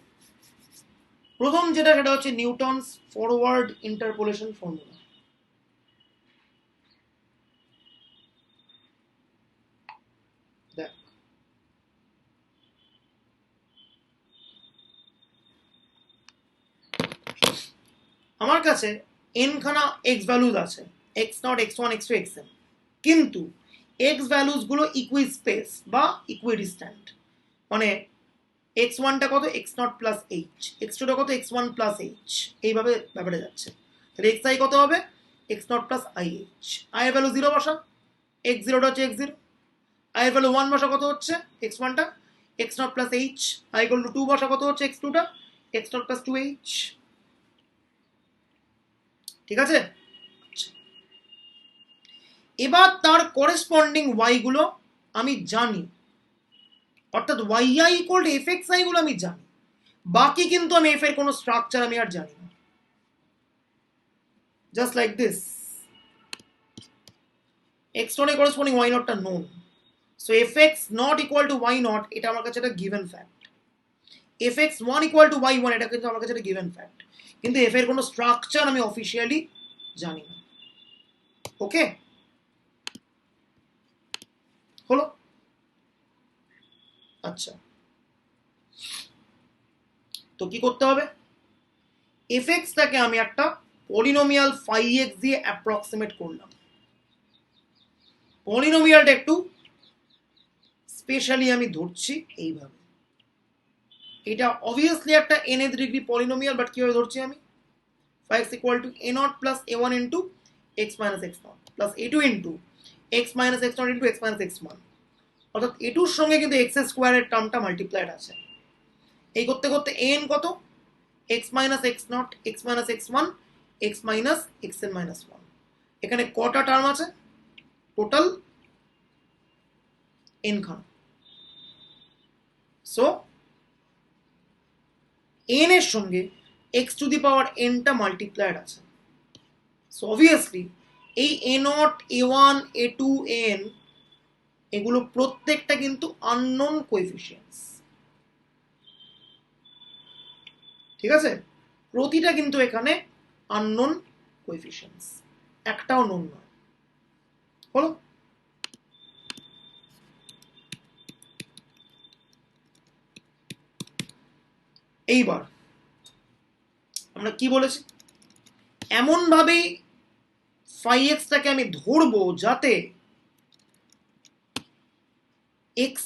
Speaker 1: প্রথম যেটা, সেটা হচ্ছে নিউটনস ফরওয়ার্ড ইন্টারপোলেশন ফর্মুলা। দেখ, আমার কাছে n খানা এক্স ভ্যালুজ আছে, X not, X one, X two, X N, কিন্তু এক্স ভ্যালুজ গুলো ইকুই স্পেস বা ইকুই ডিস্ট্যান্ট। মানে এক্স ওয়ানটা কত? X not plus H, x টুটা কত? এক্স ওয়ান প্লাস এইচ, এইভাবে ব্যাপারে যাচ্ছে। তাহলে এক্স আই কত হবে? X not plus i h. I এর ভ্যালু জিরো বসা, এক্স জিরোটা হচ্ছে এক্স জিরো। আই এর ভ্যালু ওয়ান বসা, কত হচ্ছে? এক্স ওয়ানটা x not plus h. I equal to two বসা, কত হচ্ছে? এক্স টুটা x not plus two h. ঠিক আছে? এবার তার করেসপন্ডিং ওয়াই গুলো আমি জানি, অর্থাৎ y i equal to f x i গুলো আমি জানি, বাকি কিন্তু আমি এফ এর কোনো স্ট্রাকচার আমি আর জানি না। Just like this, x not এর করেসপন্ডিং ওয়াই নটটা known, so f x not equal to y not, এটা আমার কাছে একটা given fact. F x one equal to y one, এটা কিন্তু আমার কাছে একটা গিভেন ফ্যাক্ট, কিন্তু এফ এর কোনো স্ট্রাকচার আমি অফিসিয়ালি জানি না। ওকে, হলো? আচ্ছা, তো কি করতে হবে? এফ এক্সটাকে আমি একটা পলিনোমিয়াল ফাই এক্স দিয়ে অ্যাপ্রক্সিমেট করলাম। পলিনোমিয়ালটা একটু স্পেশালি আমি ধরছি এইভাবে। এটা অবভিয়াসলি একটা nth ডিগ্রি পলিনোমিয়াল, বাট কিভাবে ধরছি আমি? Phi x equal to a not plus a one into x minus x not plus a two into x minus x not into x minus x one, অর্থাৎ a টুর সঙ্গে কিন্তু x স্কোয়ারের টার্মটা multiplied আছে। এই করতে করতে এন কত? X minus x not, x minus x one, x minus x n minus one. এখানে কটা টার্ম আছে? টোটাল এন খান। সো এন এর সঙ্গে এক্স টু দি পাওয়ার এনটা মাল্টিপ্লাইড আছে। সো অবভিয়াসলি এই a not, a one, a two, n, এগুলো প্রত্যেকটা কিন্তু আননোন কোএফিসিয়েন্টস। ঠিক আছে? প্রতিটা কিন্তু এখানে আননোন কোএফিসিয়েন্টস, একটাও নোন নয়। হলো? এইবার আমরা কি বলেছি? এমন ভাবেই ফাই এক্সটাকে আমি ধরবো যাতে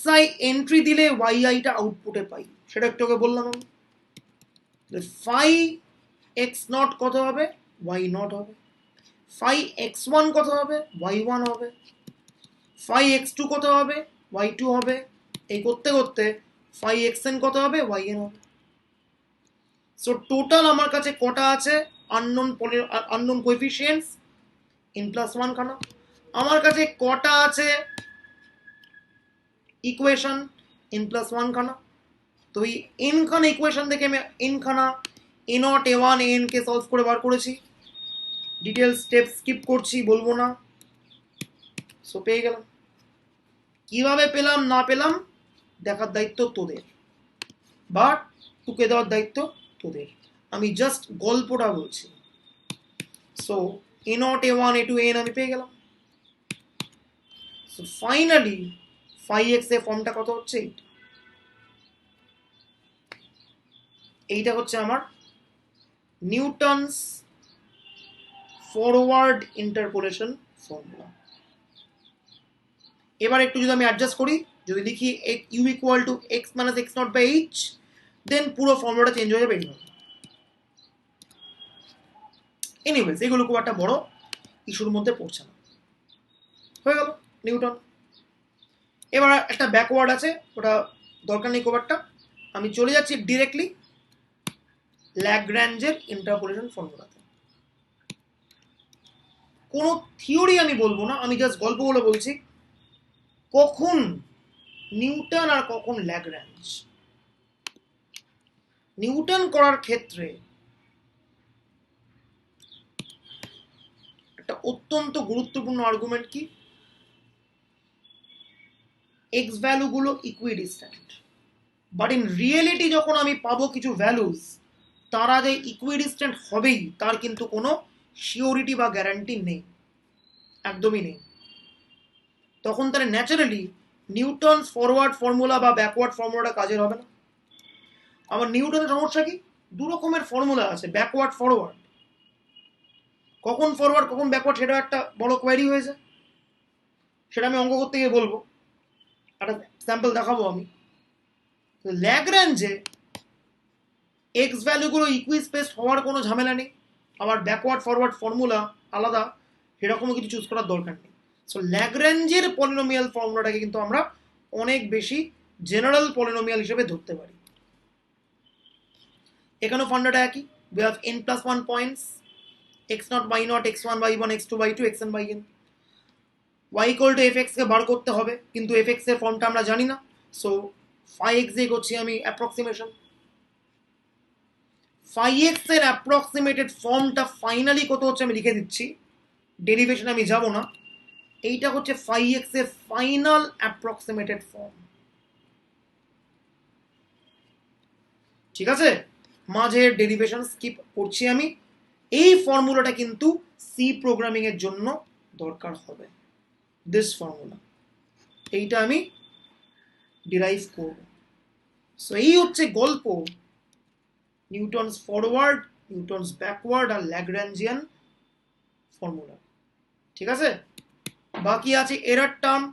Speaker 1: xi এন্ট্রি দিলে yi টা আউটপুটে পাই, সেটা একটু আগে বললাম আমি। phi x নট কত হবে, y নট হবে। phi x1 কত হবে, y1 হবে। phi x2 কত হবে, y2 হবে। এই করতে করতে phi xn কত হবে, yn হবে। সো টোটাল আমার কাছে কটা আছে আননোন কোএফিসিয়েন্টস, n+1 খানা। আমার কাছে কটা আছে ইকুয়েশন, n+1 খানা। তো এই n খানা ইকুয়েশন থেকে আমি n খানা a0 a1 an K solve করে বার করেছি। ডিটেল স্টেপ স্কিপ করছি, বলবো না। সো পেয়ে গেলাম। কিভাবে পেলাম না পেলাম দেখার দায়িত্ব তোদের, বা টুকে দেওয়ার দায়িত্ব তোদের। আমি জাস্ট গল্পটা বলছি। So a0 a1 a2 an আমি পেয়ে গেলাম। সো ফাইনালি phi x এর ফর্মটা কত হচ্ছে, এইটা হচ্ছে আমার নিউটনস ফরওয়ার্ড ইন্টারপোলেশন ফর্মুলা। এবার একটু যদি আমি অ্যাডজাস্ট করি, যদি লিখি u equal to x minus x not by h, then পুরো ফর্মুলাটা চেঞ্জ হয়ে যাবে এইভাবে। এনিওয়েজ এগুলো খুব একটা বড় ইস্যুর মধ্যে পড়ছে না। হয়ে গেল নিউটন। এবার একটা ব্যাকওয়ার্ড আছে, ওটা দরকার নেই খুব একটা। আমি চলে যাচ্ছি ডিরেক্টলি ল্যাগ্রাঞ্জের ইন্টারপোলেশন ফর্মুলাতে। কোনো থিওরি আমি বলবো না, আমি জাস্ট গল্পগুলো বলছি। কখন নিউটন আর কখন ল্যাগ্রাঞ্জ। নিউটন করার ক্ষেত্রে একটা অত্যন্ত গুরুত্বপূর্ণ আর্গুমেন্ট কি, এক্স ভ্যালুগুলো ইকুইডিস্ট্যান্ট। বাট ইন রিয়েলিটি যখন আমি পাবো কিছু ভ্যালুস, তারা যে ইকুইডিস্ট্যান্ট হবেই তার কিন্তু কোনো শিওরিটি বা গ্যারান্টি নেই, একদমই নেই। তখন তাহলে ন্যাচারালি নিউটনস ফরওয়ার্ড ফর্মুলা বা ব্যাকওয়ার্ড ফর্মুলাটা কাজের হবে না। আমার নিউটনের সমস্যা কি, দু রকমের ফর্মুলা আছে, ব্যাকওয়ার্ড ফরওয়ার্ড। কখন ফরওয়ার্ড কখন ব্যাকওয়ার্ড সেটা একটা বড় কোয়ারি হয়েছে, সেটা আমি অঙ্ক করতে গিয়ে বলবো, একটা স্যাম্পল দেখাবো আমি। ল্যাগ্রাঞ্জে এক্স ভ্যালুগুলো ইকুইস্পেসড হওয়ার কোনো ঝামেলা নেই, আবার ব্যাকওয়ার্ড ফরওয়ার্ড ফর্মুলা আলাদা, সেরকমও কিছু চুজ করার দরকার নেই। সো ল্যাগ্রাঞ্জের পলিনোমিয়াল ফর্মুলাটাকে কিন্তু আমরা অনেক বেশি জেনারেল পলিনোমিয়াল হিসেবে ধরতে পারি। এখানেও ফান্ডাটা একই, we have n+1 points, x0 y0 x1 y1 x2 y2 xn by n। y equal to fx কে বার করতে হবে, কিন্তু fx এর ফর্মটা আমরা জানি না। সো phi x দিয়ে করছি আমি অ্যাপ্রক্সিমেশন। phi x এর অ্যাপ্রক্সিমেটেড ফর্মটা ফাইনালি কত হচ্ছে আমি লিখে দিচ্ছি, ডেরিভেশন আমি যাব না। এইটা হচ্ছে phi x এর ফাইনাল অ্যাপ্রক্সিমেটেড ফর্ম। ঠিক আছে, মাঝের ডেরিভেশন স্কিপ করছি আমি। এই ফর্মুলাটা কিন্তু সি প্রোগ্রামিং এর জন্য দরকার হবে, দিস ফর্মুলা, এইটা আমি ডিরাইভ করব। সো এই হচ্ছে গল্প নিউটনস ফরওয়ার্ড, নিউটনস ব্যাকওয়ার্ড আর ল্যাগ্রাঞ্জিয়ান ফর্মুলা। ঠিক আছে, বাকি আছে এরর টার্ম,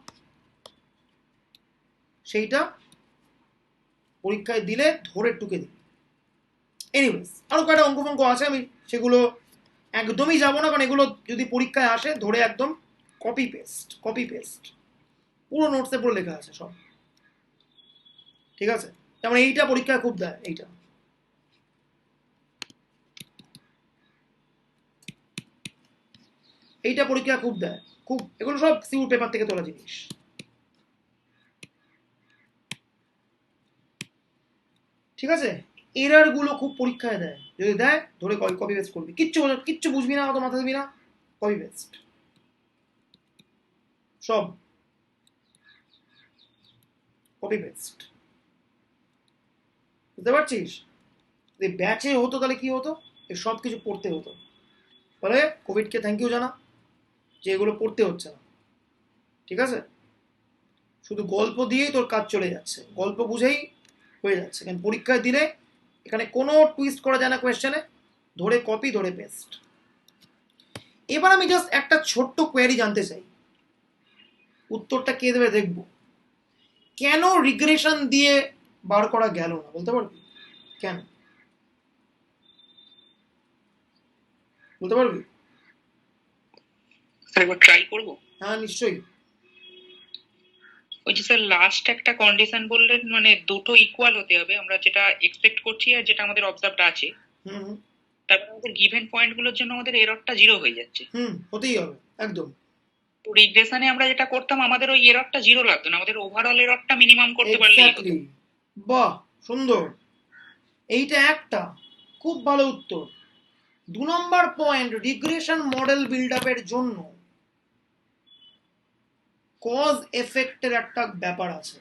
Speaker 1: সেইটা পরীক্ষায় দিলে ধরে টুকে দিই। এনিওয়েজ আরো কয়েকটা অঙ্ক ফঙ্ক আছে, আমি সেগুলো একদমই যাব না, কারণ এগুলো যদি পরীক্ষায় আসে ধরে একদম কপি পেস্ট পুরো নোটসে পুরো লেখা আছে সব। ঠিক আছে, যেমন এইটা পরীক্ষায় খুব দেয়, এইটা পরীক্ষা খুব দেয়, খুব, এগুলো সব সিউর পেপার থেকে তোলা জিনিস। ঠিক আছে, এরার গুলো খুব পরীক্ষায় দেয়, যদি দেয় ধরে কপি পেস্ট করবি, কিচ্ছু বুঝবি না, অত মাথা দিবি না, কপি পেস্ট সব, কপি পেস্ট। বুঝতে পারছিস, যদি ব্যাচে হতো তাহলে কি হতো, এই সব কিছু পড়তে হতো। ফলে কোভিডকে থ্যাংক ইউ জানা যে এগুলো পড়তে হচ্ছে না। ঠিক আছে, শুধু গল্প দিয়েই তোর কাজ চলে যাচ্ছে, গল্প বুঝেই হয়ে যাচ্ছে, কারণ পরীক্ষায় দিলে এখানে কোনো টুইস্ট করা যায় না কোয়েশ্চেনে, ধরে কপি ধরে পেস্ট। এবার আমি জাস্ট একটা ছোট্ট কোয়েরি জানতে চাই, উত্তরটা কে দেবে দেখব। কেন রিগ্রেশন দিয়ে বার করা গেল না বলতে পারবি কেন? বলতে পারবি?
Speaker 2: স্যার একবার ট্রাই করবো।
Speaker 1: হ্যাঁ নিশ্চয়ই।
Speaker 2: ওই যে স্যার লাস্ট একটা কন্ডিশন বললেন, মানে দুটো ইকুয়াল হতে হবে, আমরা যেটা এক্সপেক্ট করছি আর যেটা আমাদের অবজার্ভড আছে,
Speaker 1: হুম হুম
Speaker 2: তারপরে আমাদের গিভেন পয়েন্ট গুলোর জন্য আমাদের এররটা 0 হয়ে যাচ্ছে।
Speaker 1: হতেই হবে একদম।
Speaker 2: তো রিগ্রেশনে আমরা যেটা করতাম, আমাদের ওই এররটা 0 লাগতো না, আমাদের ওভারঅল এররটা মিনিমাম করতে পারলেই হতো।
Speaker 1: এক্স্যাক্টলি, বাহ সুন্দর, এইটা একটা খুব ভালো উত্তর। 2 নম্বর পয়েন্ট, রিগ্রেশন মডেল বিল্ড আপের জন্য কজ এফেক্টের একটা ব্যাপার আছে,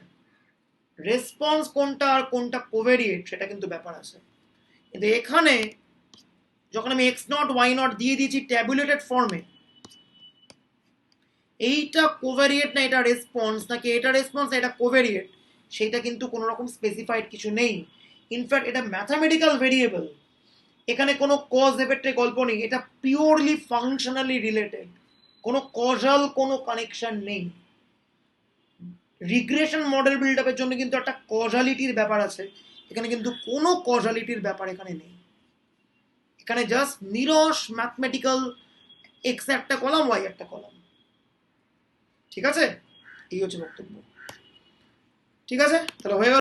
Speaker 1: রেসপন্স কোনটা আর কোনটা কোভেরিয়েট সেটা কিন্তু ব্যাপার আছে। কিন্তু এখানে যখন আমি এক্স নট ওয়াই নট দিয়ে দিয়েছি ট্যাবুলেটেড ফর্মে, এইটা কোভেরিয়েট না এটা রেসপন্স, নাকি এটা রেসপন্স না এটা কোভেরিয়েট, সেটা কিন্তু কোনো রকম স্পেসিফাইড কিছু নেই। ইনফ্যাক্ট এটা ম্যাথামেটিক্যাল ভেরিয়েবল, এখানে কোনো কজ এফেক্টের গল্প নেই, এটা পিওরলি ফাংশনালি রিলেটেড, কোনো কজাল কোনো কানেকশন নেই। রিগ্রেশন মডেল বিল্ড আপের জন্য কিন্তু একটা কজালিটির ব্যাপার আছে, এখানে কিন্তু কোনো কজালিটির ব্যাপার এখানে নেই। এখানে জাস্ট নিরস ম্যাথমেটিক্যাল, এক্স একটা কলাম ওয়াই একটা কলাম। ঠিক আছে, এই হচ্ছে বক্তব্য। ঠিক আছে, তাহলে হয়ে গেল।